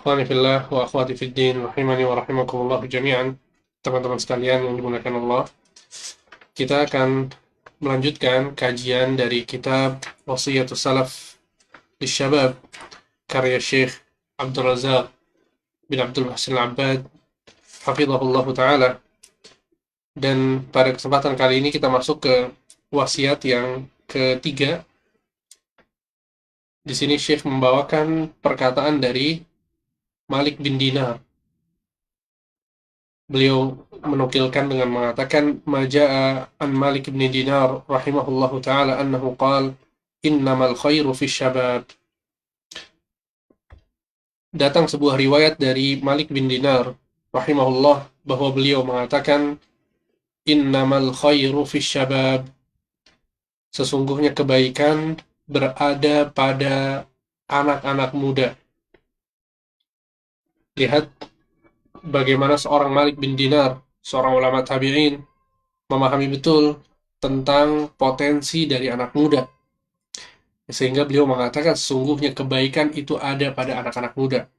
Ikhwani fillah wa akhwati fid din rahimani wa rahimakumullah jami'an. Teman-teman sekalian yang dimuliakan Allah, kita akan melanjutkan kajian dari kitab Wasiyatus Salaf Lisyabab karya Syekh Abdul Razak bin Abdul Muhsin Al-Abbad hafizahullah taala. Dan pada kesempatan kali ini kita masuk ke wasiat yang ketiga. Di sini Syekh membawakan perkataan dari Malik bin Dinar. Beliau menukilkan dengan mengatakan maja'a an Malik bin Dinar rahimahullahu taala annahu qala innamal khairu fi syabab. Datang sebuah riwayat dari Malik bin Dinar rahimahullah bahwa beliau mengatakan innamal khairu fi syabab, sesungguhnya kebaikan berada pada anak-anak muda. Lihat bagaimana seorang Malik bin Dinar, seorang ulama tabi'in, memahami betul tentang potensi dari anak muda. Sehingga beliau mengatakan sesungguhnya kebaikan itu ada pada anak-anak muda.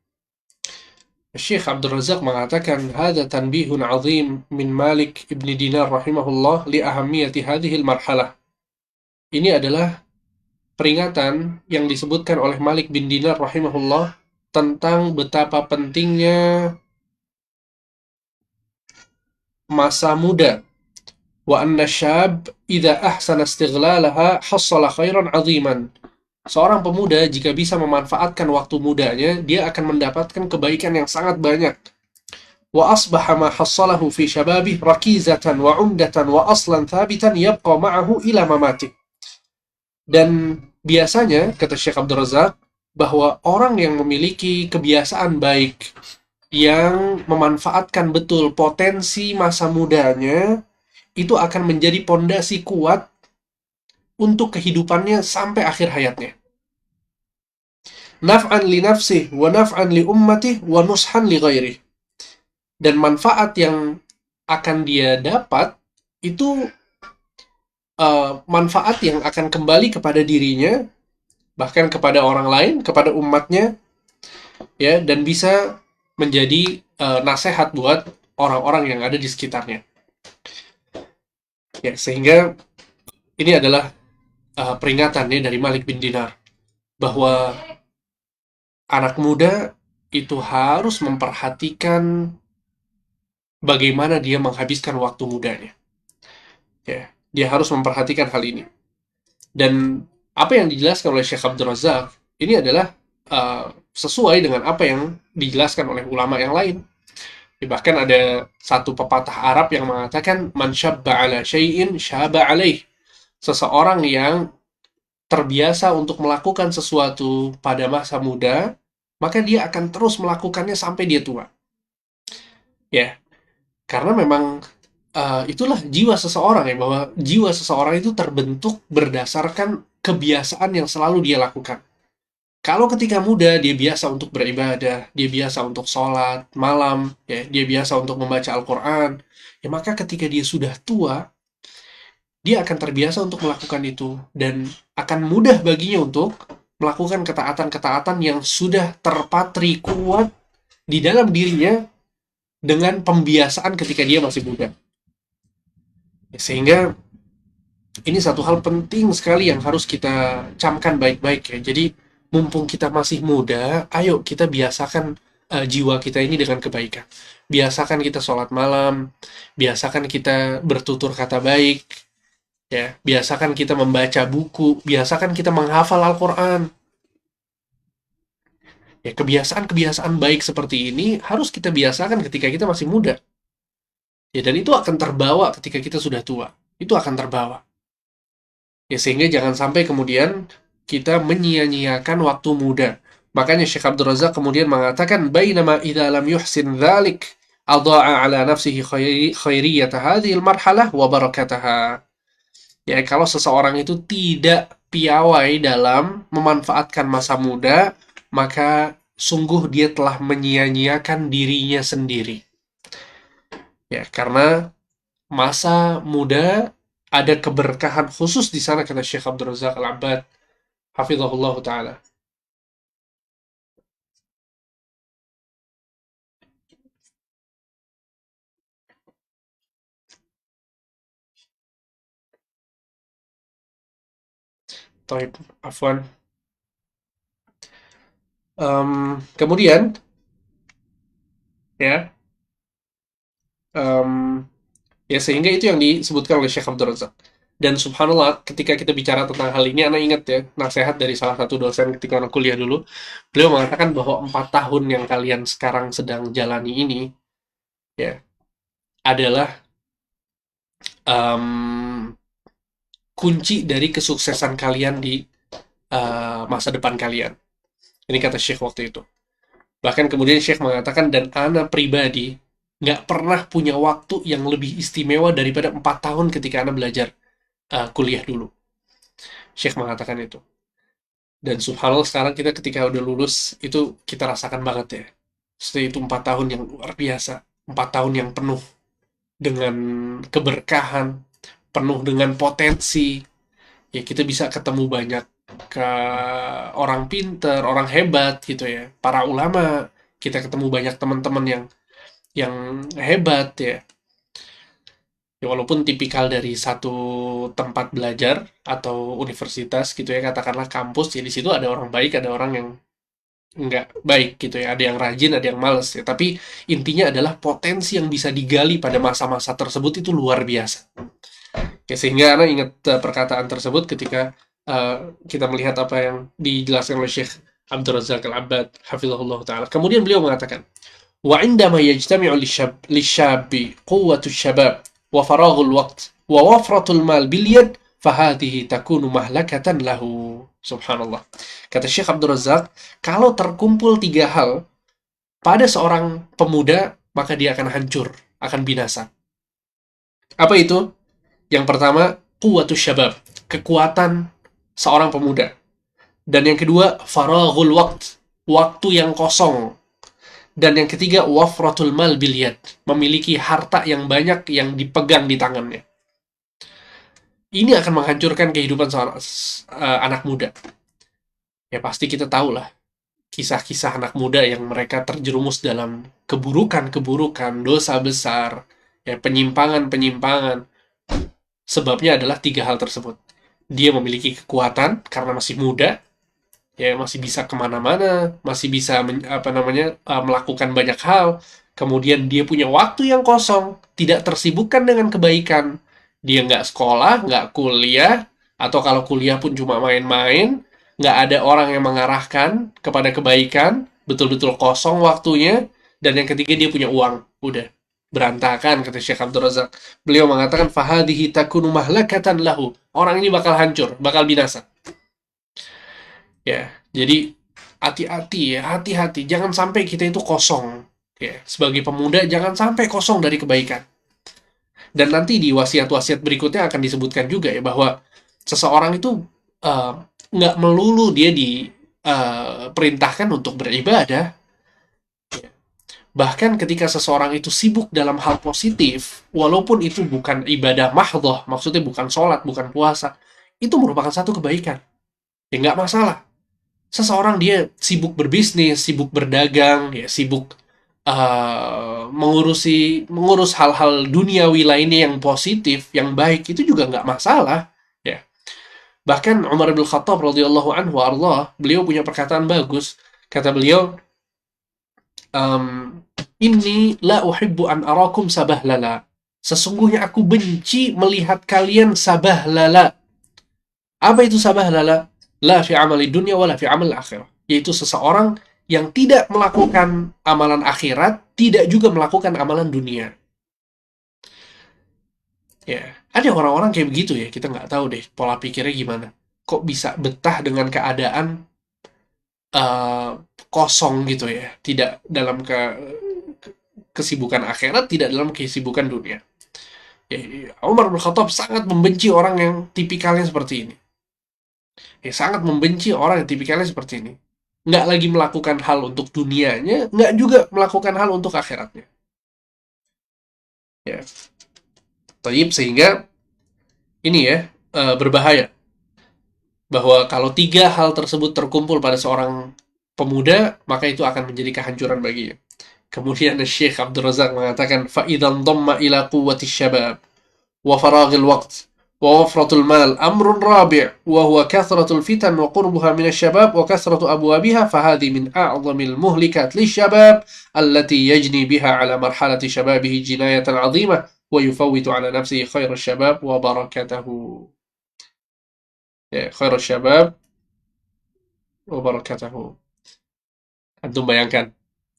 Syekh Abdul Razak mengatakan hadza tanbihun azim min Malik ibn Dinar rahimahullah li ahammiyati hadhil marhalah. Ini adalah peringatan yang disebutkan oleh Malik bin Dinar rahimahullah tentang betapa pentingnya masa muda. Wa anna syab idza ahsana istighlalaha hassala khairan 'aziman. Seorang pemuda jika bisa memanfaatkan waktu mudanya, dia akan mendapatkan kebaikan yang sangat banyak. Wa asbaha ma hassalahu fi syababih rakizatan wa 'umdatan wa aslan thabitan yabqa ma'ahu ila mamatih. Dan biasanya kata Syekh Abdul Razak bahwa orang yang memiliki kebiasaan baik, yang memanfaatkan betul potensi masa mudanya, itu akan menjadi pondasi kuat untuk kehidupannya sampai akhir hayatnya. Naf'an li nafsih, wa naf'an li ummatih, wa nushan li ghairih. Dan manfaat yang akan dia dapat, itu manfaat yang akan kembali kepada dirinya, bahkan kepada orang lain, kepada umatnya, ya, dan bisa menjadi nasihat buat orang-orang yang ada di sekitarnya. Ya, sehingga ini adalah peringatan ya dari Malik bin Dinar bahwa anak muda itu harus memperhatikan bagaimana dia menghabiskan waktu mudanya. Ya, dia harus memperhatikan hal ini. Dan apa yang dijelaskan oleh Syekh Abdul Razak ini adalah sesuai dengan apa yang dijelaskan oleh ulama yang lain. Ya, bahkan ada satu pepatah Arab yang mengatakan man syabba ala syai'in syaba alaih. Seseorang yang terbiasa untuk melakukan sesuatu pada masa muda, maka dia akan terus melakukannya sampai dia tua. Ya, karena memang itulah jiwa seseorang ya, bahwa jiwa seseorang itu terbentuk berdasarkan kebiasaan yang selalu dia lakukan. Kalau ketika muda dia biasa untuk beribadah, dia biasa untuk sholat malam, ya, dia biasa untuk membaca Al-Quran, ya maka ketika dia sudah tua, dia akan terbiasa untuk melakukan itu dan akan mudah baginya untuk melakukan ketaatan-ketaatan yang sudah terpatri kuat di dalam dirinya dengan pembiasaan ketika dia masih muda. Sehingga ini satu hal penting sekali yang harus kita camkan baik-baik ya. Jadi mumpung kita masih muda, ayo kita biasakan jiwa kita ini dengan kebaikan. Biasakan kita sholat malam, biasakan kita bertutur kata baik, ya. Biasakan kita membaca buku, biasakan kita menghafal Al-Quran. Ya, kebiasaan-kebiasaan baik seperti ini harus kita biasakan ketika kita masih muda. Ya, dan itu akan terbawa ketika kita sudah tua. Itu akan terbawa. Ya, sehingga jangan sampai kemudian kita menyia-nyiakan waktu muda. Makanya Syekh Abdul Razak kemudian mengatakan, "Bainama idza lam yuhsin dzalik, adha'a ala nafsihi khairiyata hadhil marhalah wa barakataha." Ya, kalau seseorang itu tidak piawai dalam memanfaatkan masa muda, maka sungguh dia telah menyia-nyiakan dirinya sendiri. Ya, karena masa muda ada keberkahan khusus di sana kata Syekh Abdul Razak Al-Abbad hafizahullah taala. Taib, afwan. Kemudian ya, em, ya sehingga itu yang disebutkan oleh Syekh Abdul Razak. Dan subhanallah, ketika kita bicara tentang hal ini, anak ingat ya, nasihat dari salah satu dosen ketika anak kuliah dulu. Beliau mengatakan bahwa 4 tahun yang kalian sekarang sedang jalani ini, ya, adalah em, kunci dari kesuksesan kalian di masa depan kalian. Ini kata Syekh waktu itu. Bahkan kemudian Syekh mengatakan, dan ana pribadi nggak pernah punya waktu yang lebih istimewa daripada 4 tahun ketika ana belajar kuliah dulu. Syekh mengatakan itu. Dan subhanallah sekarang kita ketika udah lulus, itu kita rasakan banget ya. Setelah itu 4 tahun yang luar biasa. 4 tahun yang penuh dengan keberkahan, penuh dengan potensi. Ya kita bisa ketemu banyak ke orang pinter, orang hebat gitu ya. Para ulama, kita ketemu banyak teman-teman yang hebat ya. Ya walaupun tipikal dari satu tempat belajar atau universitas gitu ya, katakanlah kampus, ya di situ ada orang baik, ada orang yang nggak baik gitu ya, ada yang rajin, ada yang males ya. Tapi intinya adalah potensi yang bisa digali pada masa-masa tersebut itu luar biasa. Ya, sehingga anak ingat perkataan tersebut ketika kita melihat apa yang dijelaskan oleh Syekh Abdul Razak Al-Abbad hafizahullah taala. Kemudian beliau mengatakan, wa indama yajtami'u lisyabi quwwatu syabab wa faraghul waqt wa wafratul mal bil yad fahadhihi takunu mahlakatan lahu. Subhanallah. Kata Syekh Abdul Razak, kalau terkumpul 3 hal pada seorang pemuda, maka dia akan hancur, akan binasa. Apa itu? Yang pertama, quwwatus syabab, kekuatan seorang pemuda. Dan yang kedua, faraghul waqt, waktu yang kosong. Dan yang ketiga, wafratul mal bil yad, memiliki harta yang banyak yang dipegang di tangannya. Ini akan menghancurkan kehidupan seorang anak muda. Ya pasti kita tahu lah kisah-kisah anak muda yang mereka terjerumus dalam keburukan-keburukan, dosa besar, ya penyimpangan-penyimpangan. Sebabnya adalah 3 hal tersebut. Dia memiliki kekuatan karena masih muda, ya masih bisa kemana-mana, masih bisa melakukan banyak hal. Kemudian dia punya waktu yang kosong, tidak tersibukkan dengan kebaikan. Dia nggak sekolah, nggak kuliah, atau kalau kuliah pun cuma main-main, nggak ada orang yang mengarahkan kepada kebaikan, betul-betul kosong waktunya. Dan yang ketiga dia punya uang, udah berantakan, kata Syekh Abdul Razak. Beliau mengatakan fahadhihi takunu mahlakatan lahu. Orang ini bakal hancur, bakal binasa. Ya, jadi hati-hati ya, hati-hati. Jangan sampai kita itu kosong. Ya, sebagai pemuda jangan sampai kosong dari kebaikan. Dan nanti di wasiat-wasiat berikutnya akan disebutkan juga ya bahwa seseorang itu eh, nggak melulu dia diperintahkan untuk beribadah. Bahkan ketika seseorang itu sibuk dalam hal positif, walaupun itu bukan ibadah mahdhah, maksudnya bukan sholat, bukan puasa, itu merupakan satu kebaikan. Ya nggak masalah. Seseorang dia sibuk berbisnis, sibuk berdagang, ya sibuk mengurus hal-hal duniawi lainnya yang positif, yang baik, itu juga nggak masalah. Ya. Bahkan Umar bin Khattab radhiyallahu anhu Allah, beliau punya perkataan bagus. Kata beliau, Inni la uhibbu an arakum sabahlala. Sesungguhnya aku benci melihat kalian sabahlala. Apa itu sabahlala? La fi amali dunya wala fi amal akhirah. Yaitu seseorang yang tidak melakukan amalan akhirat, tidak juga melakukan amalan dunia. Ya, ada orang-orang kayak begitu ya, kita nggak tahu deh pola pikirnya gimana. Kok bisa betah dengan keadaan eh, kosong gitu ya, tidak dalam kesibukan akhirat, tidak dalam kesibukan dunia. Ya, Umar bin Khattab sangat membenci orang yang tipikalnya seperti ini. Ya, sangat membenci orang yang tipikalnya seperti ini. Nggak lagi melakukan hal untuk dunianya, nggak juga melakukan hal untuk akhiratnya. Ya, Taib, sehingga ini ya berbahaya bahwa kalau 3 hal tersebut terkumpul pada seorang pemuda, maka itu akan menjadi kehancuran baginya. Kemudian Syekh Abdul Razak mengatakan, فَإِذَا انضَمَّ إِلَى قُوَّةِ الشَّبَابِ وَفَرَاغِ الْوَقْتِ ووفرة المال أمر رابع وهو كثرة الفتن وقربها من الشباب وكثرة أبوابها فهذه من أعظم المهلكات للشباب التي يجني بها على مرحلة شبابه جناية عظيمة ويفوت على نفسه خير الشباب وبركته. خير الشباب وبركته. Antum bayangkan,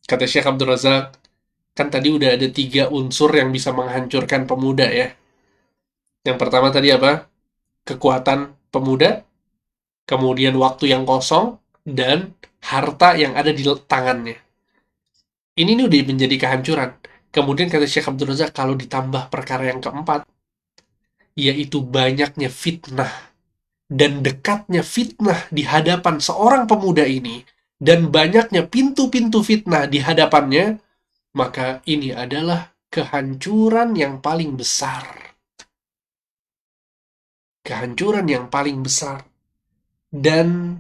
kata Syekh Abdul Razak, kan tadi udah ada 3 unsur yang bisa menghancurkan pemuda ya. Yang pertama tadi apa? Kekuatan pemuda, kemudian waktu yang kosong, dan harta yang ada di tangannya. Ini nih udah menjadi kehancuran. Kemudian kata Syekh Abdul Razak, kalau ditambah perkara yang keempat, yaitu banyaknya fitnah dan dekatnya fitnah di hadapan seorang pemuda ini, dan banyaknya pintu-pintu fitnah di hadapannya, maka ini adalah kehancuran yang paling besar. Kehancuran yang paling besar. Dan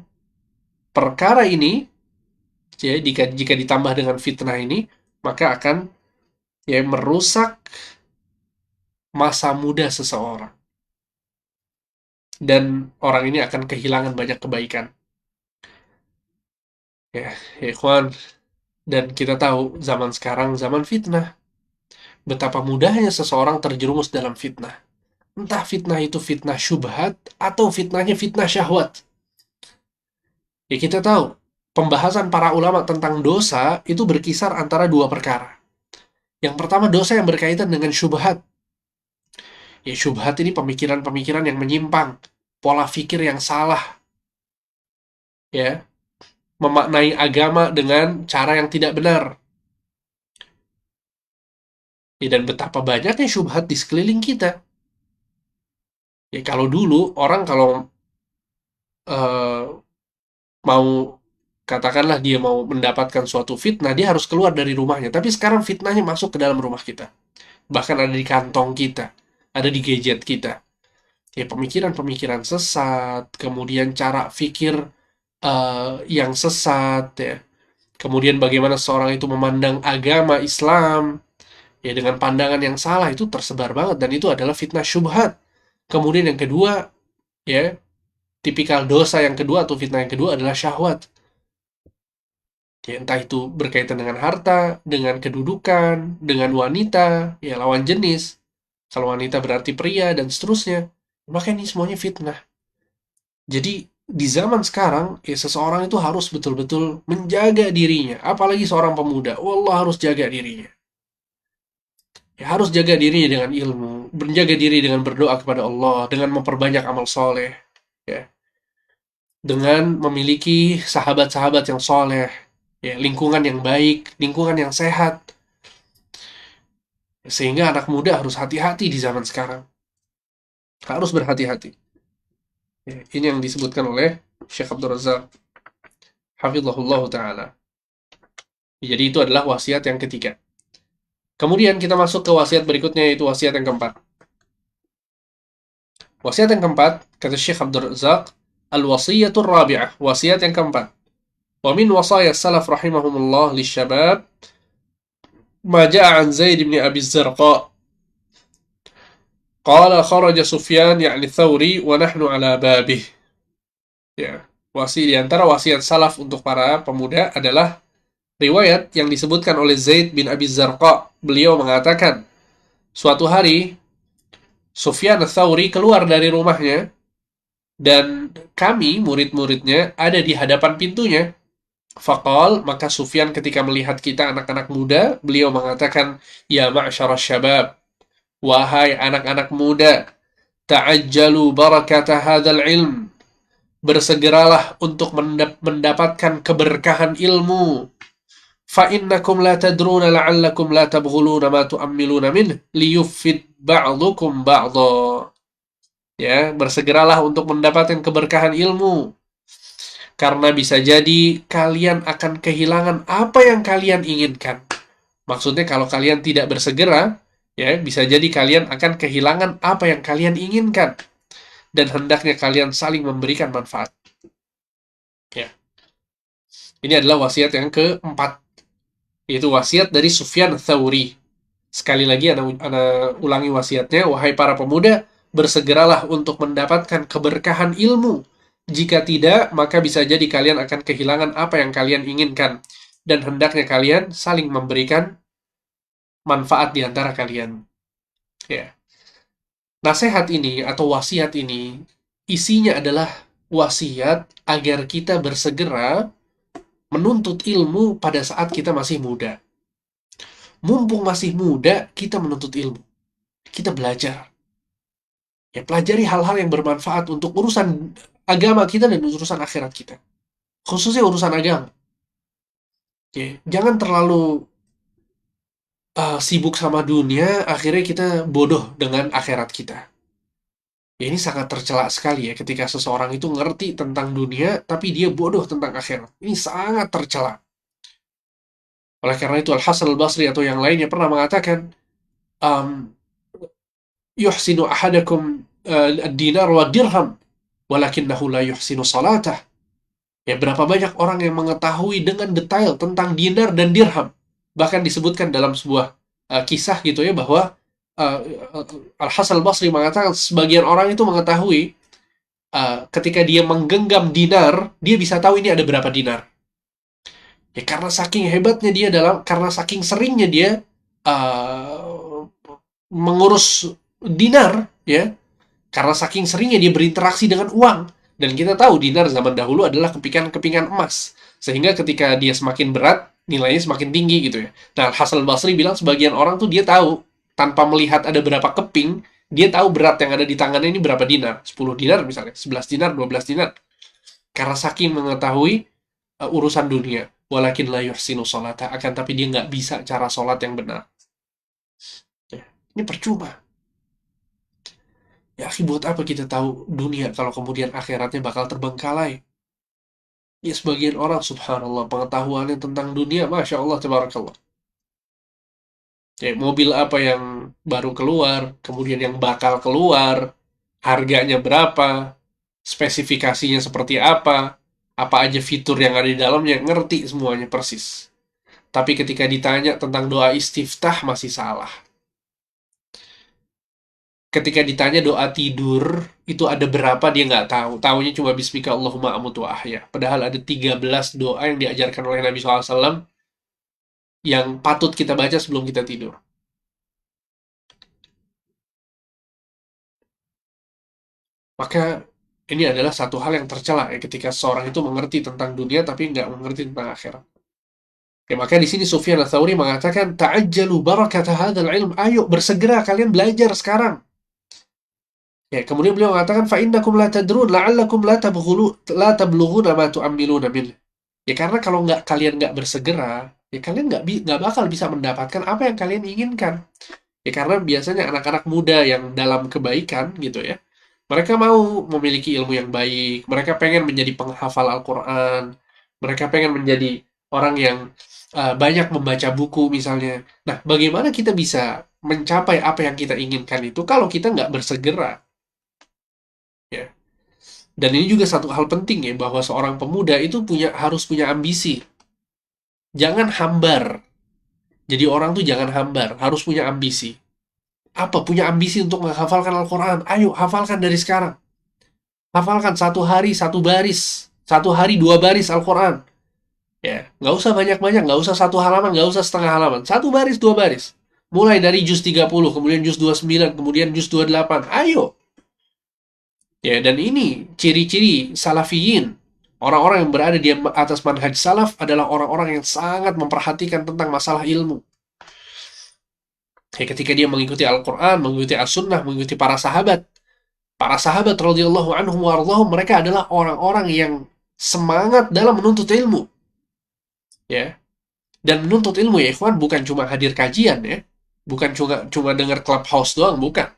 perkara ini, ya, jika ditambah dengan fitnah ini, maka akan ya merusak masa muda seseorang. Dan orang ini akan kehilangan banyak kebaikan. Ya, ikhwan. Dan kita tahu zaman sekarang zaman fitnah. Betapa mudahnya seseorang terjerumus dalam fitnah. Entah fitnah itu fitnah syubhat atau fitnahnya fitnah syahwat. Ya kita tahu, pembahasan para ulama tentang dosa itu berkisar antara 2 perkara. Yang pertama dosa yang berkaitan dengan syubhat. Ya syubhat ini pemikiran-pemikiran yang menyimpang, pola pikir yang salah. Ya, memaknai agama dengan cara yang tidak benar. Ya, dan betapa banyaknya syubhat di sekeliling kita. Ya kalau dulu orang kalau eh, mau katakanlah dia mau mendapatkan suatu fitnah, dia harus keluar dari rumahnya. Tapi sekarang fitnahnya masuk ke dalam rumah kita. Bahkan ada di kantong kita, ada di gadget kita. Ya pemikiran-pemikiran sesat, kemudian cara pikir yang sesat, ya. Kemudian bagaimana seorang itu memandang agama Islam, ya dengan pandangan yang salah itu tersebar banget dan itu adalah fitnah syubhat. Kemudian yang kedua, ya, tipikal dosa yang kedua atau fitnah yang kedua adalah syahwat. Ya, entah itu berkaitan dengan harta, dengan kedudukan, dengan wanita, ya lawan jenis. Kalau wanita berarti pria dan seterusnya. Maka ini semuanya fitnah. Jadi di zaman sekarang, ya seseorang itu harus betul-betul menjaga dirinya. Apalagi seorang pemuda. Wallah harus jaga dirinya. Ya, harus jaga dirinya dengan ilmu, menjaga diri dengan berdoa kepada Allah, dengan memperbanyak amal soleh, ya, dengan memiliki sahabat-sahabat yang soleh, ya, lingkungan yang baik, lingkungan yang sehat, sehingga anak muda harus hati-hati di zaman sekarang, harus berhati-hati. Ya, ini yang disebutkan oleh Syekh Abdul Razak, hafizahullah taala. Jadi itu adalah wasiat yang ketiga. Kemudian kita masuk ke wasiat berikutnya, yaitu wasiat yang keempat. Wasiat yang keempat, kata Syekh Abdul Razak, al-wasiyatur rabi'ah, wasiat yang keempat. Wa min wasaya salaf rahimahumullah lisyabab ma ja'a an Zaid bin Abi Zarqa qala kharaja Sufyan ya'ni Thawri wa nahnu ala babih. Ya, di antara wasiat salaf untuk para pemuda adalah riwayat yang disebutkan oleh Zaid bin Abi Zarqa. Beliau mengatakan, suatu hari Sufyan Thawri keluar dari rumahnya dan kami murid-muridnya ada di hadapan pintunya. Faqal, maka Sufyan ketika melihat kita anak-anak muda, beliau mengatakan, ya ma'syarasy syabab, wahai anak-anak muda, ta'ajjalu barakata hadzal ilm, bersegeralah untuk mendapatkan keberkahan ilmu. Fa innakum la tadruna la'allakum la tabghuluna ma tu'ammiluna min liyufid ba'dukum ba'dha. Ya, bersegeralah untuk mendapatkan keberkahan ilmu. Karena bisa jadi kalian akan kehilangan apa yang kalian inginkan. Maksudnya kalau kalian tidak bersegera, ya bisa jadi kalian akan kehilangan apa yang kalian inginkan. Dan hendaknya kalian saling memberikan manfaat. Ya. Ini adalah wasiat yang keempat. Yaitu wasiat dari Sufyan Thawri. Sekali lagi, Ana ulangi wasiatnya. Wahai para pemuda, bersegeralah untuk mendapatkan keberkahan ilmu. Jika tidak, maka bisa jadi kalian akan kehilangan apa yang kalian inginkan. Dan hendaknya kalian saling memberikan manfaat di antara kalian. Ya. Nasihat ini atau wasiat ini, isinya adalah wasiat agar kita bersegera menuntut ilmu pada saat kita masih muda. Mumpung masih muda, kita menuntut ilmu. Kita belajar. Ya, pelajari hal-hal yang bermanfaat untuk urusan agama kita dan urusan akhirat kita. Khususnya urusan agama. Ya, jangan terlalu sibuk sama dunia, akhirnya kita bodoh dengan akhirat kita. Ya, ini sangat tercela sekali ya ketika seseorang itu ngerti tentang dunia, tapi dia bodoh tentang akhirat. Ini sangat tercela. Oleh karena itu, Al-Hasan Al-Basri atau yang lainnya pernah mengatakan, um, yuhsinu ahadakum ad-dinar wa dirham, walakinnahu la yuhsinu salatah. Ya, berapa banyak orang yang mengetahui dengan detail tentang dinar dan dirham. Bahkan disebutkan dalam sebuah kisah gitu ya, bahwa uh, Al-Hasan Al-Basri mengatakan sebagian orang itu mengetahui ketika dia menggenggam dinar, dia bisa tahu ini ada berapa dinar. Ya, karena saking hebatnya dia karena saking seringnya dia uh, mengurus dinar, ya, karena saking seringnya dia berinteraksi dengan uang. Dan kita tahu dinar zaman dahulu adalah kepingan-kepingan emas. Sehingga ketika dia semakin berat, nilainya semakin tinggi gitu ya. Nah, Hasan Basri bilang sebagian orang tuh dia tahu, tanpa melihat ada berapa keping, dia tahu berat yang ada di tangannya ini berapa dinar. 10 dinar misalnya, 11 dinar, 12 dinar. Karena saking mengetahui urusan dunia. Walakin la yuhsinu sholata. Akan tapi dia nggak bisa cara sholat yang benar. Ya, ini percuma. Ya, buat apa kita tahu dunia kalau kemudian akhiratnya bakal terbengkalai? Ya, sebagian orang, subhanallah, pengetahuannya tentang dunia, Masya Allah, tabarakallah. Ya, mobil apa yang baru keluar, kemudian yang bakal keluar, harganya berapa, spesifikasinya seperti apa aja fitur yang ada di dalamnya, ngerti semuanya persis. Tapi ketika ditanya tentang doa istiftah, masih salah. Ketika ditanya doa tidur, itu ada berapa dia nggak tahu. Taunya cuma bismika Allahumma amutu wa ahya. Padahal ada 13 doa yang diajarkan oleh Nabi SAW yang patut kita baca sebelum kita tidur. Maka ini adalah satu hal yang tercela ya, ketika seorang itu mengerti tentang dunia tapi nggak mengerti tentang akhirat. Ya, maka di sini Sufyan ats-Tsauri mengatakan, ta'ajjalu barakata hadzal ilm. Ayo bersegera kalian belajar sekarang. Ya, kemudian beliau mengatakan, fa innakum la tadrun la'allakum la tablughuna ma tu'ammiluna min. Ya, karena kalau kalian nggak bersegera, ya kalian nggak bakal bisa mendapatkan apa yang kalian inginkan. Ya, karena biasanya anak-anak muda yang dalam kebaikan gitu ya, mereka mau memiliki ilmu yang baik, mereka pengen menjadi penghafal Al-Quran, mereka pengen menjadi orang yang banyak membaca buku misalnya. Nah, bagaimana kita bisa mencapai apa yang kita inginkan itu kalau kita nggak bersegera? Ya. Dan ini juga satu hal penting ya, bahwa seorang pemuda itu harus punya ambisi. Jangan hambar. Jadi orang tuh jangan hambar, harus punya ambisi. Apa? Punya ambisi untuk menghafalkan Al-Quran. Ayo, hafalkan dari sekarang. Hafalkan satu hari, satu baris. Satu hari, dua baris Al-Quran. Ya, nggak usah banyak-banyak, nggak usah satu halaman, nggak usah setengah halaman. Satu baris, dua baris. Mulai dari juz 30, kemudian juz 29, kemudian juz 28. Ayo. Ya, dan ini ciri-ciri salafiyin. Orang-orang yang berada di atas manhaj salaf adalah orang-orang yang sangat memperhatikan tentang masalah ilmu. Ya, ketika dia mengikuti Al-Quran, mengikuti As-Sunnah, mengikuti para sahabat. Para sahabat radhiyallahu anhum wa ardhahum, mereka adalah orang-orang yang semangat dalam menuntut ilmu. Ya. Dan menuntut ilmu ya ikhwan bukan cuma hadir kajian ya. Bukan cuma dengar Clubhouse doang, bukan.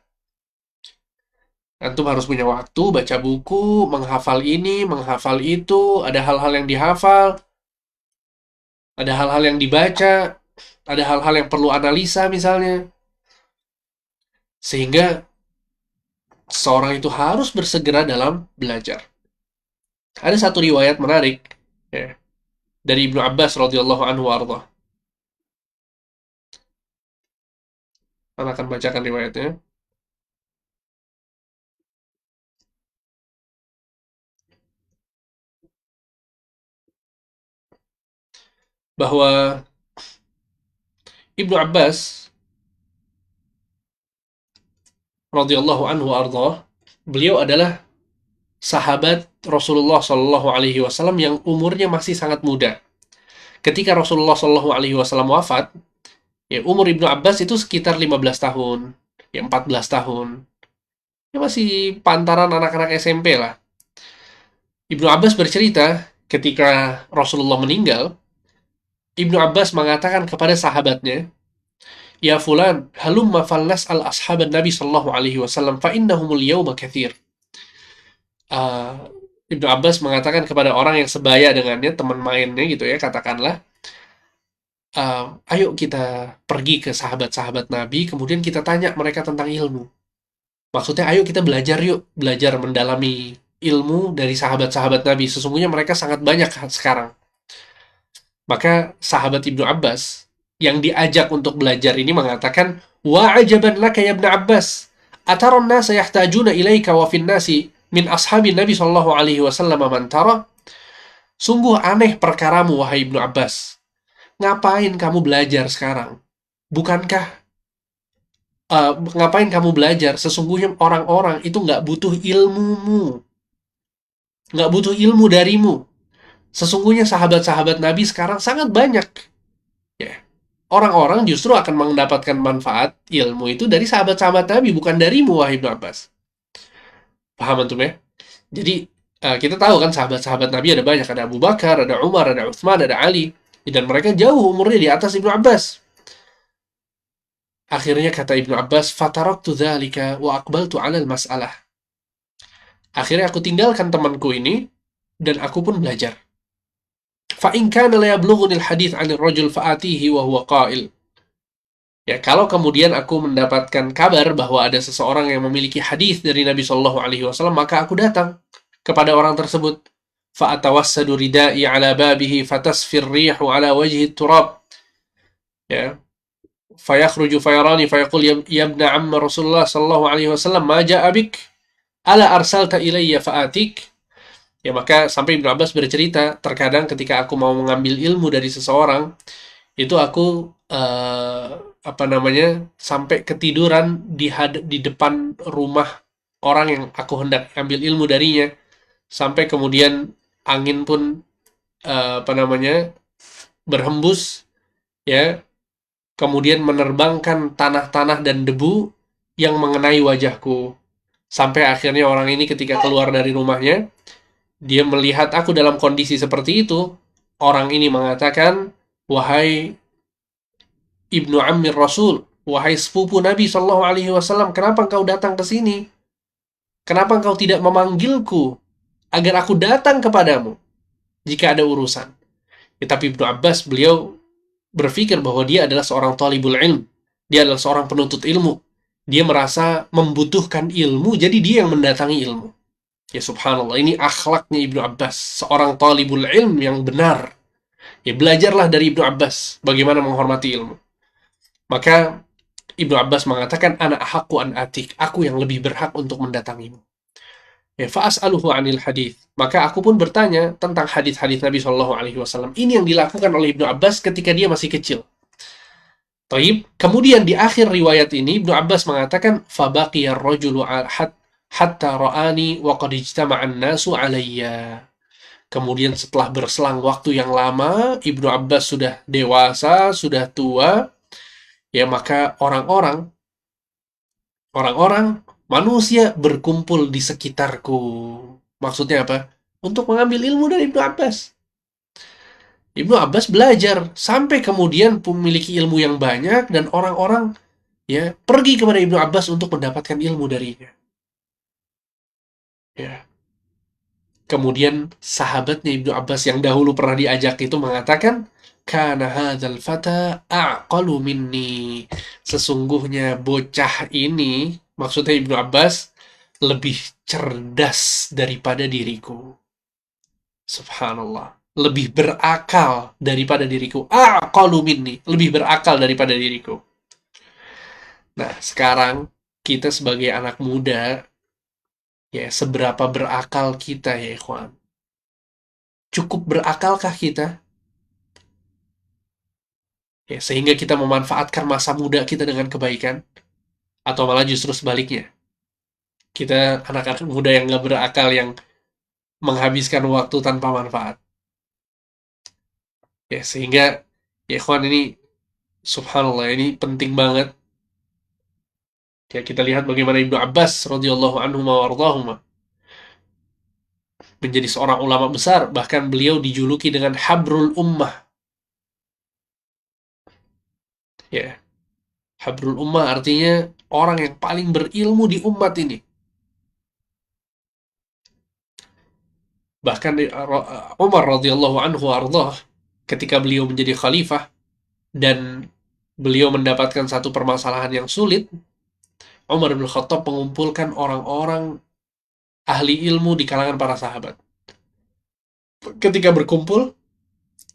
Antum harus punya waktu, baca buku, menghafal ini, menghafal itu, ada hal-hal yang dihafal, ada hal-hal yang dibaca, ada hal-hal yang perlu analisa misalnya. Sehingga seorang itu harus bersegera dalam belajar. Ada satu riwayat menarik ya, dari Ibnu Abbas radhiyallahu anhu warḍah. Saya akan bacakan riwayatnya. bahwa Ibnu Abbas radhiyallahu anhu ardhah, beliau adalah sahabat Rasulullah Shallallahu Alaihi Wasallam yang umurnya masih sangat muda. Ketika Rasulullah Shallallahu Alaihi Wasallam wafat, ya umur Ibnu Abbas itu sekitar 15 tahun, ya 14 tahun. Ya masih pantaran anak-anak SMP lah. Ibnu Abbas bercerita, ketika Rasulullah meninggal, Ibnu Abbas mengatakan kepada sahabatnya, "Ya fulan, halumma falnas al ashaban Nabi sallallahu alaihi wasallam fa innahumul yawma katsir." Uh, Ibnu Abbas mengatakan kepada orang yang sebaya dengannya, teman mainnya gitu ya, katakanlah, ayo kita pergi ke sahabat-sahabat Nabi, kemudian kita tanya mereka tentang ilmu. Maksudnya, ayo kita belajar yuk, belajar mendalami ilmu dari sahabat-sahabat Nabi. Sesungguhnya mereka sangat banyak sekarang. Maka sahabat Ibnu Abbas yang diajak untuk belajar ini mengatakan, "Wa ajaban laka ya Ibnu Abbas, ataron nasa yahtajuna ilaika wa fin nasi min ashabin Nabi sallallahu alaihi wasallam man tara?" Sungguh aneh perkaramu, wahai Ibnu Abbas. Ngapain kamu belajar sekarang? Bukankah ngapain kamu belajar? Sesungguhnya orang-orang itu nggak butuh ilmumu, nggak butuh ilmu darimu. Sesungguhnya sahabat-sahabat Nabi sekarang sangat banyak. Ya, orang-orang justru akan mendapatkan manfaat ilmu itu dari sahabat-sahabat Nabi, bukan darimu, wahai Ibnu Abbas. Paham antum ya? Jadi kita tahu kan sahabat-sahabat Nabi ada banyak, ada Abu Bakar, ada Umar, ada Utsman, ada Ali, dan mereka jauh umurnya di atas Ibnu Abbas. Akhirnya kata Ibnu Abbas, "Fataraktu dzalika wa aqbaltu 'alal mas'alah." Akhirnya aku tinggalkan temanku ini dan aku pun belajar. Fa in kana la yablughunil hadits 'anil rajul fa'atihi wa huwa qa'il. Ya, kalau kemudian aku mendapatkan kabar bahwa ada seseorang yang memiliki hadis dari Nabi Shallallahu alaihi wasallam, maka aku datang kepada orang tersebut. Fa atawassadu ridai 'ala babihi fatasfir rihu 'ala wajhi turab. Ya, fayakhruju fayarani fayaqul ya ibna amma Rasulullah sallallahu alaihi wasallam ma ja'a bik ala arsalta ilayya fa'atik. Ya, maka sampai Ibnu Abbas bercerita, terkadang ketika aku mau mengambil ilmu dari seseorang, itu aku sampai ketiduran di depan rumah orang yang aku hendak ambil ilmu darinya, sampai kemudian angin pun berhembus, ya, kemudian menerbangkan tanah-tanah dan debu yang mengenai wajahku. Sampai akhirnya orang ini ketika keluar dari rumahnya, dia melihat aku dalam kondisi seperti itu. Orang ini mengatakan, "Wahai Ibnu Ammir Rasul, wahai sepupu Nabi Shallallahu alaihi wasallam, kenapa engkau datang ke sini? Kenapa engkau tidak memanggilku agar aku datang kepadamu jika ada urusan?" Ya, tapi Ibnu Abbas, beliau berpikir bahwa dia adalah seorang talibul ilm. Dia adalah seorang penuntut ilmu. Dia merasa membutuhkan ilmu, jadi dia yang mendatangi ilmu. Ya subhanallah, ini akhlaknya Ibnu Abbas, seorang talibul ilm yang benar. Ya, belajarlah dari Ibnu Abbas bagaimana menghormati ilmu. Maka Ibnu Abbas mengatakan, "Ana ahaqqu an atik." Aku yang lebih berhak untuk mendatangimu. Ya, fa'as'aluhu 'anil hadits. Maka aku pun bertanya tentang hadis-hadis Nabi Shallallahu alaihi wasallam. Ini yang dilakukan oleh Ibnu Abbas ketika dia masih kecil. Taib. Kemudian di akhir riwayat ini Ibnu Abbas mengatakan, "Fabaqiya ar-rajulu hatta ra'ani wa qad ijtama'an nasu 'alayya." Kemudian setelah berselang waktu yang lama, Ibnu Abbas sudah dewasa, sudah tua, ya, maka orang-orang manusia berkumpul di sekitarku. Maksudnya apa? Untuk mengambil ilmu dari Ibnu Abbas. Ibnu Abbas belajar sampai kemudian memiliki ilmu yang banyak, dan orang-orang ya pergi kepada Ibnu Abbas untuk mendapatkan ilmu darinya. Ya. Kemudian sahabatnya Ibnu Abbas yang dahulu pernah diajak itu mengatakan, "Kana hadzal fata aqalu minni." Sesungguhnya bocah ini, maksudnya Ibnu Abbas, lebih cerdas daripada diriku. Subhanallah. Lebih berakal daripada diriku. Aqalu minni. Lebih berakal daripada diriku. Nah, sekarang kita sebagai anak muda, ya, seberapa berakal kita ya ikhwan? Cukup berakalkah kita? Ya, sehingga kita memanfaatkan masa muda kita dengan kebaikan, atau malah justru sebaliknya. Kita anak-anak muda yang nggak berakal, yang menghabiskan waktu tanpa manfaat. Ya, sehingga, ya ikhwan, ini subhanallah, ini penting banget. Ya, kita lihat bagaimana Ibnu Abbas radhiyallahu anhu wa ardhahuma menjadi seorang ulama besar, bahkan beliau dijuluki dengan Habrul Ummah. Ya, Habrul Ummah artinya orang yang paling berilmu di umat ini. Bahkan Umar radhiyallahu anhu ardhah, ketika beliau menjadi khalifah dan beliau mendapatkan satu permasalahan yang sulit, Umar bin Khattab mengumpulkan orang-orang ahli ilmu di kalangan para sahabat. Ketika berkumpul,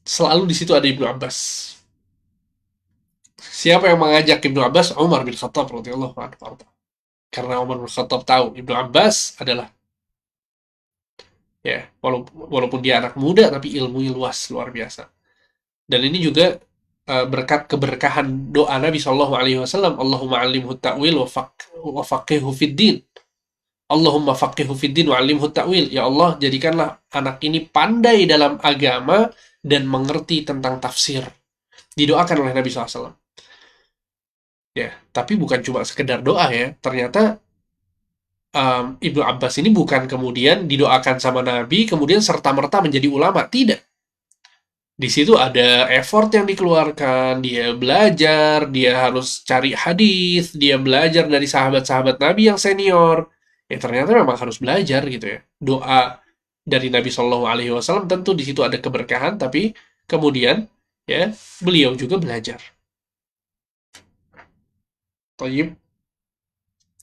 selalu di situ ada Ibnu Abbas. Siapa yang mengajak Ibnu Abbas? Umar bin Khattab radhiyallahu anhu. Karena Umar bin Khattab tahu Ibnu Abbas adalah, ya, walaupun dia anak muda tapi ilmunya luas, luar biasa. Dan ini juga berkat keberkahan doa Nabi Shallallahu Alaihi Wasallam, Allahumma alimhu ta'wil wa faqihhu fid din. Allahumma faqihhu fid din wa alimhu ta'wil. Ya Allah, jadikanlah anak ini pandai dalam agama dan mengerti tentang tafsir. Didoakan oleh Nabi SAW. Ya, tapi bukan cuma sekedar doa ya. Ternyata Ibnu Abbas ini bukan kemudian didoakan sama Nabi, kemudian serta-merta menjadi ulama. Tidak. Di situ ada effort yang dikeluarkan, dia belajar, dia harus cari hadis, dia belajar dari sahabat-sahabat Nabi yang senior. Ya ternyata memang harus belajar gitu ya. Doa dari Nabi Shallallahu Alaihi Wasallam tentu di situ ada keberkahan, tapi kemudian ya beliau juga belajar. Tayyib.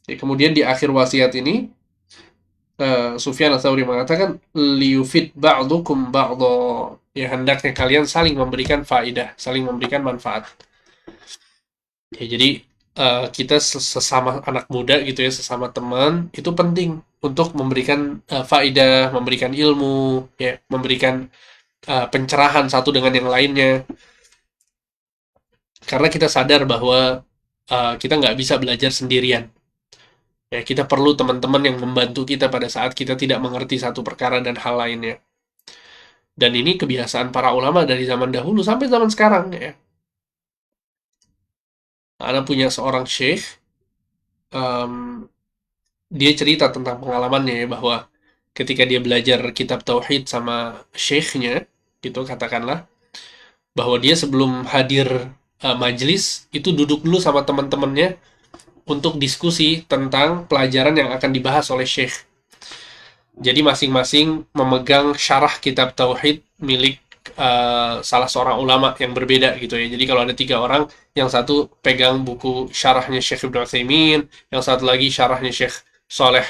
Ya, kemudian di akhir wasiat ini Sufyan Ats-Tsauri mengatakan liyufid ba'dukum ba'dha. Ya hendaknya kalian saling memberikan faidah, saling memberikan manfaat. Ya jadi kita sesama anak muda gitu ya, sesama teman itu penting untuk memberikan faidah, memberikan ilmu, ya, memberikan pencerahan satu dengan yang lainnya. Karena kita sadar bahwa kita nggak bisa belajar sendirian. Ya, kita perlu teman-teman yang membantu kita pada saat kita tidak mengerti satu perkara dan hal lainnya. Dan ini kebiasaan para ulama dari zaman dahulu sampai zaman sekarang ya. Ana punya seorang syekh, dia cerita tentang pengalamannya ya, bahwa ketika dia belajar kitab tauhid sama syekhnya, gitu katakanlah, bahwa dia sebelum hadir majelis itu duduk dulu sama teman-temannya untuk diskusi tentang pelajaran yang akan dibahas oleh syekh. Jadi masing-masing memegang syarah kitab tauhid milik salah seorang ulama yang berbeda gitu ya. Jadi kalau ada 3 orang, yang satu pegang buku syarahnya Syekh Ibnu Utsaimin, yang satu lagi syarahnya Syekh Saleh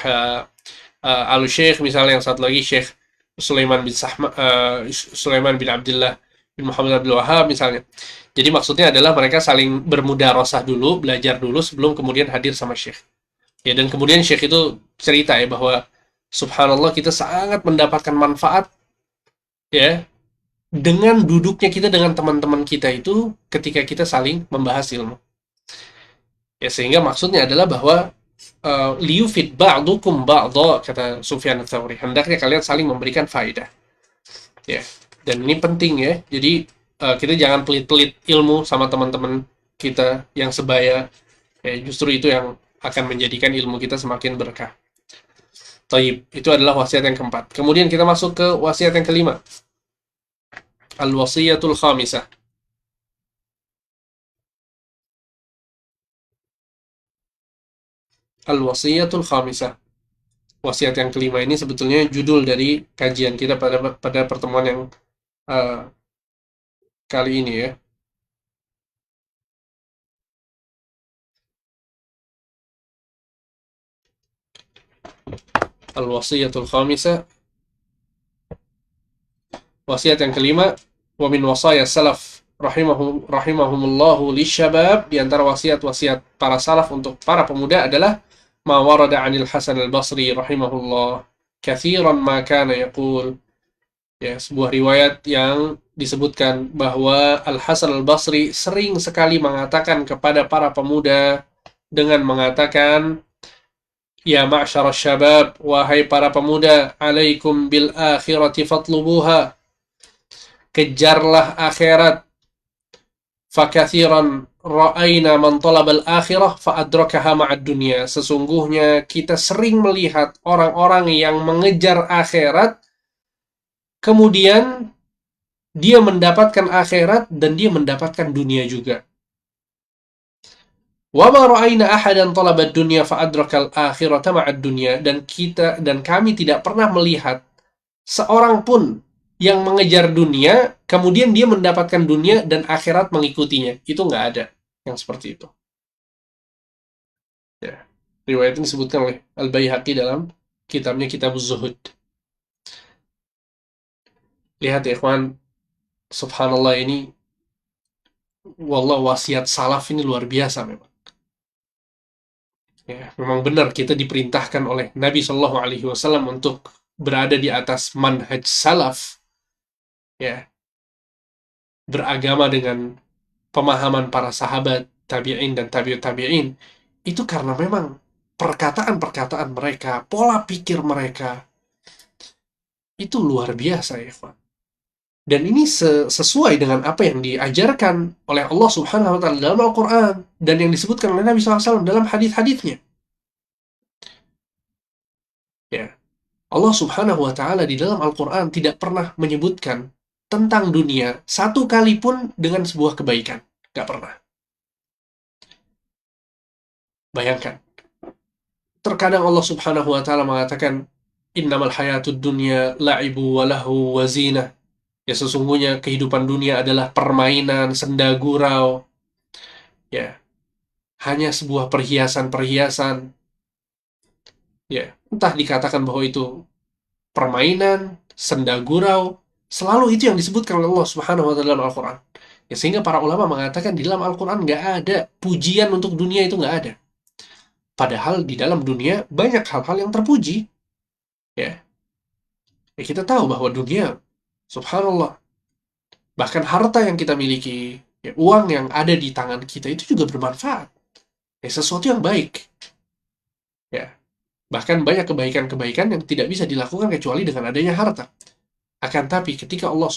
Al-Syekh, misalnya yang satu lagi Syekh Sulaiman bin Abdullah bin Muhammad Abdul Wahhab misalnya. Jadi maksudnya adalah mereka saling bermudarasah dulu, belajar dulu sebelum kemudian hadir sama Syekh. Ya, dan kemudian Syekh itu cerita ya bahwa subhanallah kita sangat mendapatkan manfaat ya dengan duduknya kita dengan teman-teman kita itu ketika kita saling membahas ilmu. Ya, sehingga maksudnya adalah bahwa liyufid ba'dukum ba'dha, kata Sufyan Ats-Tsauri. Hendaknya kalian saling memberikan faedah. Ya. Dan ini penting ya. Jadi kita jangan pelit-pelit ilmu sama teman-teman kita yang sebaya. Ya, justru itu yang akan menjadikan ilmu kita semakin berkah. Taib, itu adalah wasiat yang keempat. Kemudian kita masuk ke wasiat yang kelima. Al-wasiyatul khamisah. Al-wasiyatul khamisah. Wasiat yang kelima ini sebetulnya judul dari kajian kita pada pertemuan yang kali ini ya. Al-wasiyatul khamisah. Wasiat yang kelima, wa min wasaya salaf rahimahumullahu lisyabab, di antara wasiat-wasiat para salaf untuk para pemuda adalah ma warada 'anil Hasan al-Basri rahimahullah katsiran ma kana yaqul. Ya, sebuah riwayat yang disebutkan bahwa Al-Hasan Al-Basri sering sekali mengatakan kepada para pemuda dengan mengatakan, "Ya ma'syar syabab, wahai para pemuda, alaikum bil akhirati fatlubuha." Kejarlah akhirat. Fakathiran ra'ayna man talabal akhirah fa'adrakaha ma'ad dunya. Sesungguhnya kita sering melihat orang-orang yang mengejar akhirat, kemudian dia mendapatkan akhirat dan dia mendapatkan dunia juga. Wa ma ra'ayna ahadan talabad dunya fa'adrakal akhirata ma'ad dunya. Dan kami tidak pernah melihat seorang pun yang mengejar dunia, kemudian dia mendapatkan dunia dan akhirat mengikutinya. Itu nggak ada yang seperti itu. Ya. Riwayat ini disebutkan oleh Al-Baihaqi dalam kitabnya Kitabuz Zuhud. Lihat ya, ikhwan, subhanallah, ini wallah wasiat salaf ini luar biasa memang. Ya, memang benar kita diperintahkan oleh Nabi Shallallahu Alaihi Wasallam untuk berada di atas manhaj salaf, ya, beragama dengan pemahaman para sahabat, tabi'in dan tabi'ut tabi'in, itu karena memang perkataan-perkataan mereka, pola pikir mereka, itu luar biasa ya, Pak. Dan ini sesuai dengan apa yang diajarkan oleh Allah Subhanahu wa Ta'ala dalam Al-Quran dan yang disebutkan oleh Nabi SAW dalam hadits-haditsnya. Ya, Allah Subhanahu wa Ta'ala di dalam Al-Quran tidak pernah menyebutkan tentang dunia satu kali pun dengan sebuah kebaikan. Gak pernah. Bayangkan. Terkadang Allah Subhanahu wa Ta'ala mengatakan, "Innamal hayatud dunya la'ibu wa lahu wa zinah." Ya, sesungguhnya kehidupan dunia adalah permainan, senda gurau. Ya, hanya sebuah perhiasan-perhiasan. Ya, entah dikatakan bahwa itu permainan, senda gurau, selalu itu yang disebutkan oleh Allah Subhanahu wa Ta'ala dalam Al-Quran. Ya, sehingga para ulama mengatakan di dalam Al-Quran nggak ada pujian untuk dunia, itu nggak ada. Padahal di dalam dunia banyak hal-hal yang terpuji. Ya, kita tahu bahwa dunia, subhanallah, bahkan harta yang kita miliki, ya, uang yang ada di tangan kita itu juga bermanfaat. Ya, sesuatu yang baik. Ya, bahkan banyak kebaikan-kebaikan yang tidak bisa dilakukan kecuali dengan adanya harta. Akan tapi ketika Allah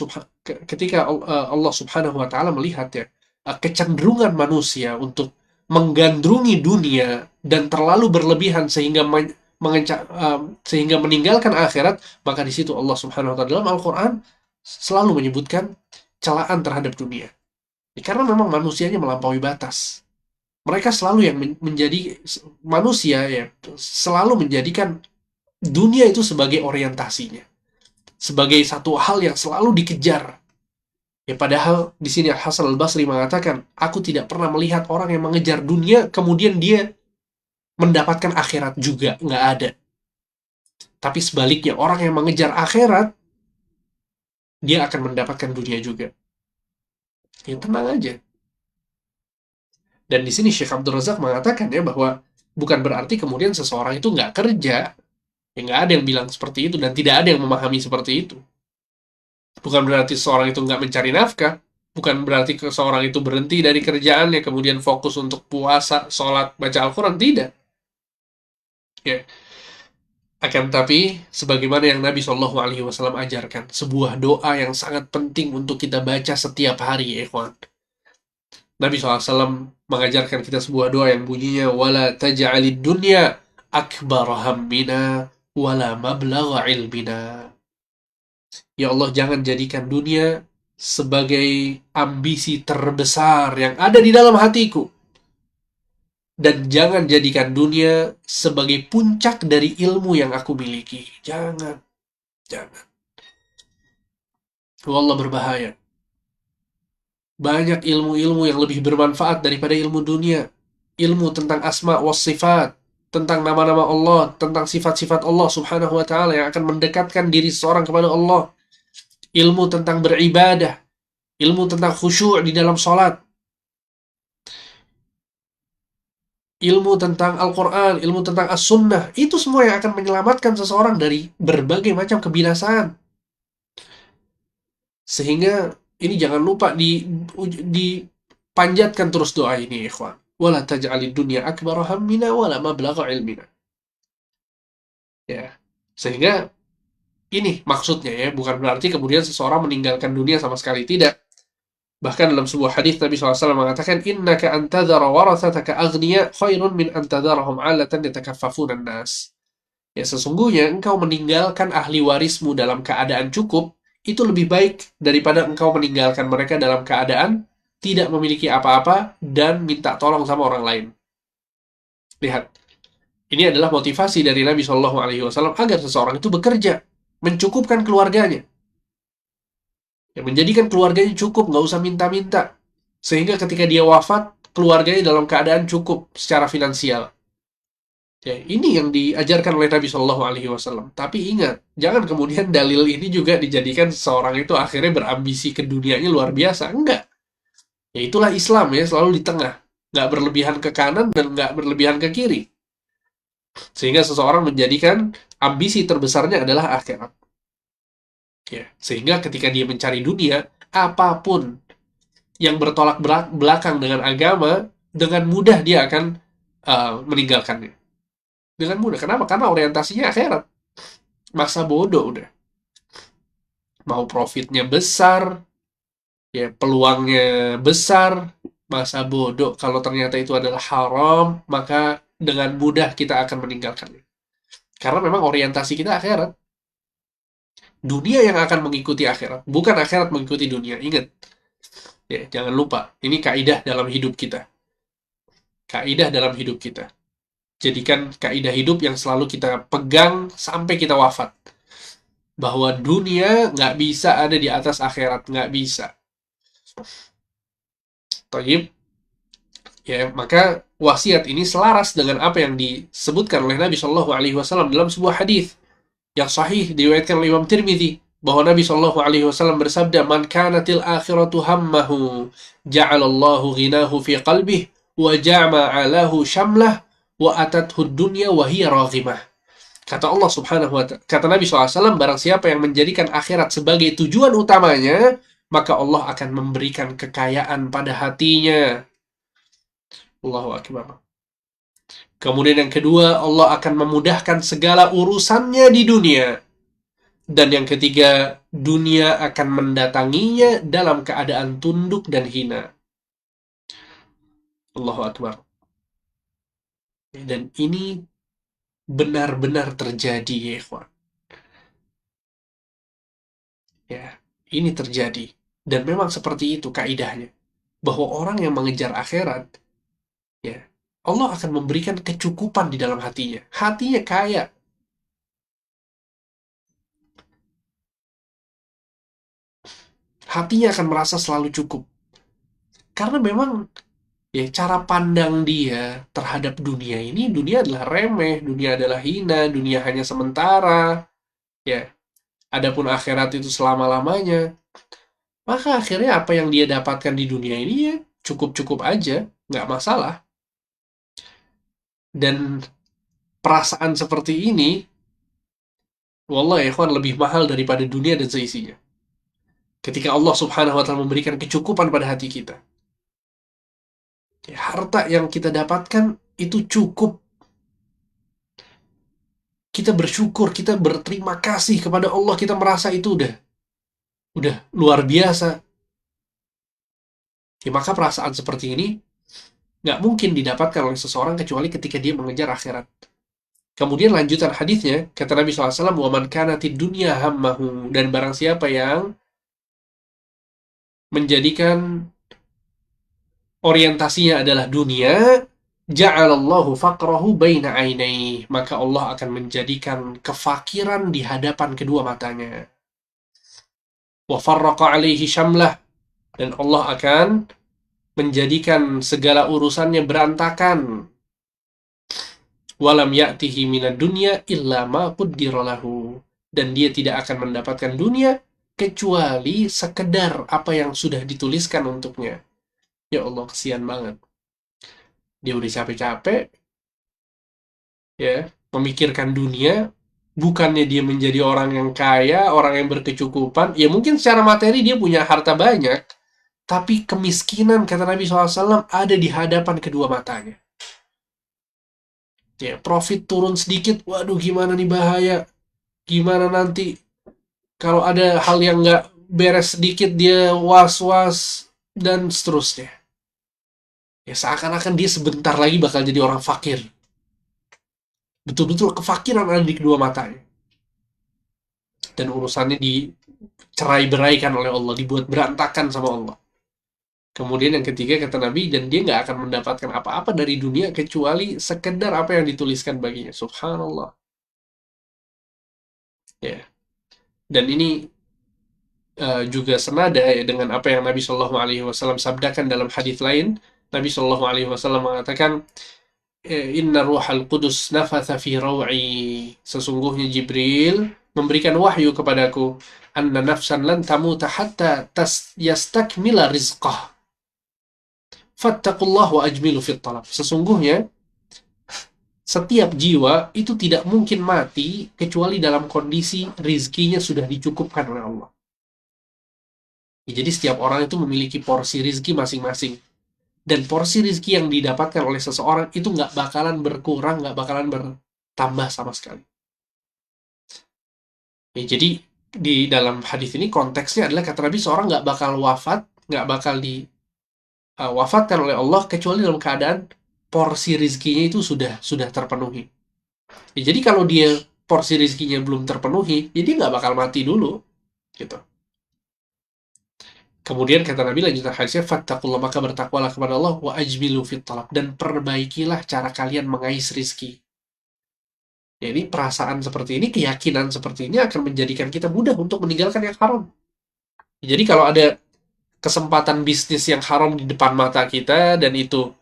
Subhanahu wa Ta'ala melihat, ya, kecenderungan manusia untuk menggandrungi dunia dan terlalu berlebihan sehingga meninggalkan akhirat, maka di situ Allah Subhanahu wa Ta'ala dalam Al-Quran selalu menyebutkan celaan terhadap dunia. Ya, karena memang manusianya melampaui batas. Mereka selalu yang menjadi manusia, ya, selalu menjadikan dunia itu sebagai orientasinya, sebagai satu hal yang selalu dikejar. Ya, padahal di sini Al-Hasan Al-Basri mengatakan, aku tidak pernah melihat orang yang mengejar dunia kemudian dia mendapatkan akhirat juga, nggak ada. Tapi sebaliknya, orang yang mengejar akhirat, dia akan mendapatkan dunia juga. Ya, tenang aja. Dan di sini Syekh Abdul Razak mengatakan, ya, bahwa bukan berarti kemudian seseorang itu nggak kerja. Ya, nggak ada yang bilang seperti itu dan tidak ada yang memahami seperti itu. Bukan berarti seseorang itu nggak mencari nafkah. Bukan berarti seseorang itu berhenti dari kerjaannya kemudian fokus untuk puasa, sholat, baca Al-Quran. Tidak. Ya. Akan tapi, sebagaimana yang Nabi Shallallahu Alaihi Wasallam ajarkan, sebuah doa yang sangat penting untuk kita baca setiap hari, ya, ikhwan. Nabi SAW mengajarkan kita sebuah doa yang bunyinya, "Wala taj'alid dunya akbar hammina wala mablagha ilmina." Ya Allah, jangan jadikan dunia sebagai ambisi terbesar yang ada di dalam hatiku. Dan jangan jadikan dunia sebagai puncak dari ilmu yang aku miliki. Jangan. Jangan. Wallah, berbahaya. Banyak ilmu-ilmu yang lebih bermanfaat daripada ilmu dunia. Ilmu tentang asma wa sifat, tentang nama-nama Allah, tentang sifat-sifat Allah Subhanahu wa Ta'ala yang akan mendekatkan diri seseorang kepada Allah. Ilmu tentang beribadah, ilmu tentang khusyuk di dalam sholat, ilmu tentang Al-Quran, ilmu tentang As-Sunnah. Itu semua yang akan menyelamatkan seseorang dari berbagai macam kebinasaan. Sehingga Ini jangan lupa dipanjatkan terus doa ini, ikhwan. Wala taj'alid dunya akbar hammina wala mablagha ilmina. Ya. Sehingga ini maksudnya ya, bukan berarti kemudian seseorang meninggalkan dunia sama sekali, tidak. Bahkan dalam sebuah hadis Nabi SAW mengatakan, innaka antadhara warathataka aghniya khairun min antadharahum 'alatan yatakaffafuna an-nas. Ya, sesungguhnya engkau meninggalkan ahli warismu dalam keadaan cukup, itu lebih baik daripada engkau meninggalkan mereka dalam keadaan tidak memiliki apa-apa dan minta tolong sama orang lain. Lihat, ini adalah motivasi dari Nabi Shallallahu Alaihi Wasallam agar seseorang itu bekerja, mencukupkan keluarganya, ya, menjadikan keluarganya cukup, nggak usah minta-minta, sehingga ketika dia wafat, keluarganya dalam keadaan cukup secara finansial. Ya, ini yang diajarkan oleh Nabi Shallallahu Alaihi Wasallam. Tapi ingat, jangan kemudian dalil ini juga dijadikan seseorang itu akhirnya berambisi ke dunianya luar biasa. Enggak. Ya itulah Islam ya, selalu di tengah. Nggak berlebihan ke kanan dan nggak berlebihan ke kiri. Sehingga seseorang menjadikan ambisi terbesarnya adalah akhirat. Ya, sehingga ketika dia mencari dunia, apapun yang bertolak belakang dengan agama, dengan mudah dia akan meninggalkannya. Dengan mudah. Kenapa? Karena orientasinya akhirat. Masa bodoh udah. Mau profitnya besar, ya peluangnya besar, masa bodoh. Kalau ternyata itu adalah haram, maka dengan mudah kita akan meninggalkannya. Karena memang orientasi kita akhirat. Dunia yang akan mengikuti akhirat, bukan akhirat mengikuti dunia. Ingat, ya jangan lupa. Ini kaidah dalam hidup kita. Kaidah dalam hidup kita. Jadikan kaidah hidup yang selalu kita pegang sampai kita wafat. Bahwa dunia nggak bisa ada di atas akhirat, nggak bisa. Taib, ya maka wasiat ini selaras dengan apa yang disebutkan oleh Nabi Shallallahu Alaihi Wasallam dalam sebuah hadis yang sahih diriwayatkan oleh Imam Tirmidzi bahwa Nabi Shallallahu Alaihi Wasallam bersabda, "Man kanatil akhiratu hammahu, ja'alallahu ghinahu fi qalbih, wa jama'a lahu syamlah, wa atathu dunya wa hiya raghimah." Kata Allah Subhanahu wa ta'ala, kata Nabi SAW, barang siapa yang menjadikan akhirat sebagai tujuan utamanya, maka Allah akan memberikan kekayaan pada hatinya. Allahu Akbar. Kemudian yang kedua, Allah akan memudahkan segala urusannya di dunia. Dan yang ketiga, dunia akan mendatanginya dalam keadaan tunduk dan hina. Allahu Akbar. Dan ini benar-benar terjadi, ya ikhwan. Ya, ini terjadi. Dan memang seperti itu kaidahnya. Bahwa orang yang mengejar akhirat, ya, Allah akan memberikan kecukupan di dalam hatinya. Hatinya kaya. Hatinya akan merasa selalu cukup. Karena memang ya cara pandang dia terhadap dunia ini, dunia adalah remeh, dunia adalah hina, dunia hanya sementara. Ya, adapun akhirat itu selama-lamanya. Maka akhirnya apa yang dia dapatkan di dunia ini ya cukup-cukup aja, nggak masalah. Dan perasaan seperti ini, wallah ya ikhwan, lebih mahal daripada dunia dan seisinya. Ketika Allah Subhanahu wa Ta'ala memberikan kecukupan pada hati kita, ya, harta yang kita dapatkan itu cukup. Kita bersyukur, kita berterima kasih kepada Allah, kita merasa itu udah luar biasa. Ya, maka perasaan seperti ini nggak mungkin didapatkan oleh seseorang kecuali ketika dia mengejar akhirat. Kemudian lanjutan hadisnya, kata Nabi SAW, "Wa man kanatid dunya hammahu," dan barang siapa yang menjadikan orientasinya adalah dunia, ja'alallahu faqrahu baina ainaihi, maka Allah akan menjadikan kefakiran di hadapan kedua matanya. Wa farraqa alaihi syamlah, dan Allah akan menjadikan segala urusannya berantakan. Walam ya'tihi minad dunya illa ma qaddara lahu, dan dia tidak akan mendapatkan dunia kecuali sekedar apa yang sudah dituliskan untuknya. Ya Allah, kesian banget. Dia udah capek-capek ya memikirkan dunia, Bukannya dia menjadi orang yang kaya, orang yang berkecukupan, ya mungkin secara materi dia punya harta banyak, tapi kemiskinan, kata Nabi SAW, ada di hadapan kedua matanya. Ya, profit turun sedikit, waduh gimana nih bahaya. Gimana nanti kalau ada hal yang nggak beres sedikit, dia was-was, dan seterusnya. Ya seakan-akan dia sebentar lagi bakal jadi orang fakir. Betul-betul kefakiran ada di kedua matanya. Dan urusannya dicerai-beraikan oleh Allah, dibuat berantakan sama Allah. Kemudian yang ketiga kata Nabi, dan dia nggak akan mendapatkan apa-apa dari dunia kecuali sekedar apa yang dituliskan baginya. Subhanallah. Ya. Dan ini juga senada ya dengan apa yang Nabi Shallallahu Alaihi Wasallam sabdakan dalam hadis lain. Nabi Shallallahu Alaihi Wasallam mengatakan, Inna ruhal kudus nafatha fi raw'i. Sesungguhnya Jibril memberikan wahyu kepadaku. Anna nafsan lan tamuta hatta yastakmila rizqah. Fattaqullah wa ajmilu fit talab. Sesungguhnya setiap jiwa itu tidak mungkin mati kecuali dalam kondisi rizkinya sudah dicukupkan oleh Allah. Ya, jadi setiap orang itu memiliki porsi rizki masing-masing. Dan porsi rizki yang didapatkan oleh seseorang itu nggak bakalan berkurang, nggak bakalan bertambah sama sekali. Ya, jadi di dalam hadis ini konteksnya adalah kata Nabi seorang nggak bakal wafat, nggak bakal wafatkan oleh Allah kecuali dalam keadaan porsi rizkinya itu sudah terpenuhi. Ya, jadi kalau dia porsi rizkinya belum terpenuhi, jadi nggak bakal mati dulu, gitu. Kemudian kata Nabi lanjutan hadisnya, fattaqullah, maka bertakwalah kepada Allah, wa ajmilu fit talab, dan perbaikilah cara kalian mengais rizki. Jadi perasaan seperti ini, keyakinan seperti ini akan menjadikan kita mudah untuk meninggalkan yang haram. Jadi kalau ada kesempatan bisnis yang haram di depan mata kita, dan itu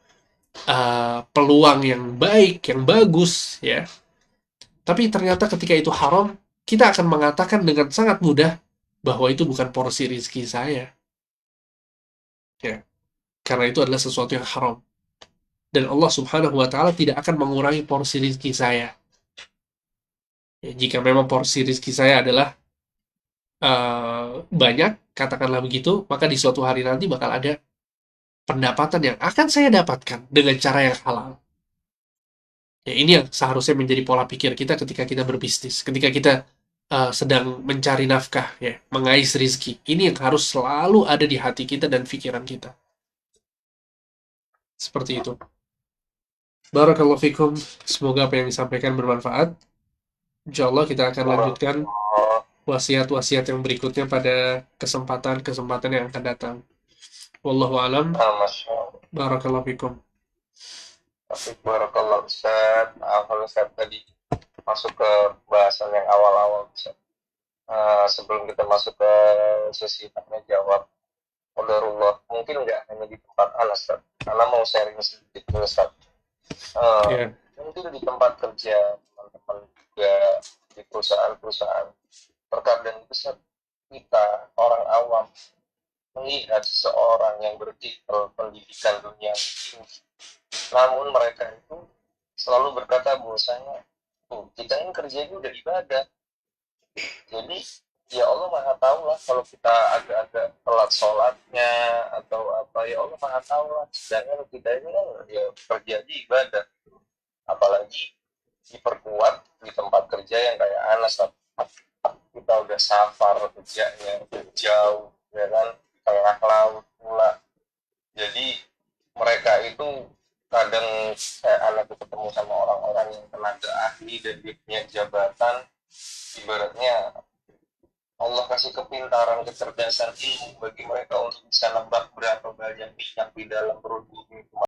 peluang yang baik, yang bagus, ya. Tapi ternyata ketika itu haram, kita akan mengatakan dengan sangat mudah bahwa itu bukan porsi rizki saya. Ya. Karena itu adalah sesuatu yang haram. Dan Allah Subhanahu wa Ta'ala tidak akan mengurangi porsi rizki saya. Ya, jika memang porsi rizki saya adalah banyak, katakanlah begitu, maka di suatu hari nanti bakal ada pendapatan yang akan saya dapatkan dengan cara yang halal. Ya, ini yang seharusnya menjadi pola pikir kita ketika kita berbisnis, ketika kita sedang mencari nafkah, ya, mengais rizki. Ini yang harus selalu ada di hati kita dan pikiran kita. Seperti itu. Barakallahu fikum. Semoga apa yang disampaikan bermanfaat. Insya Allah kita akan lanjutkan wasiat-wasiat yang berikutnya pada kesempatan-kesempatan yang akan datang. Wallahu alam. Barakallahu fikum. Barakallah Ustaz. Kalau Ustaz tadi masuk ke bahasan yang awal-awal Ustaz. Sebelum kita masuk ke sesi tanya jawab, Qadarullah mungkin nggak hanya di tempat Anas Ustaz, karena mau sharing sedikit ke Ustaz. Ya, Mungkin di tempat kerja teman-teman juga di perusahaan-perusahaan, terkadang Ustaz, kita orang awam melihat seseorang yang bertitel pendidikan dunia tinggi, namun mereka itu selalu berkata bahwasanya kita ini kerjanya udah ibadah, jadi ya Allah maha tahu lah kalau kita agak-agak telat sholatnya atau apa, ya Allah maha tahu lah, sedangkan kita ini kan ya kerja aja ibadah, apalagi diperkuat di tempat kerja yang kayak Anas, kita udah safar kerjanya udah jauh ya kan, tengah laut pula. Jadi mereka itu kadang anak itu ketemu sama orang-orang yang tenaga ahli dan dia punya jabatan, ibaratnya Allah kasih kepintaran, kecerdasan, ilmu bagi mereka untuk bisa nebak berapa banyak minyak di dalam perut bumi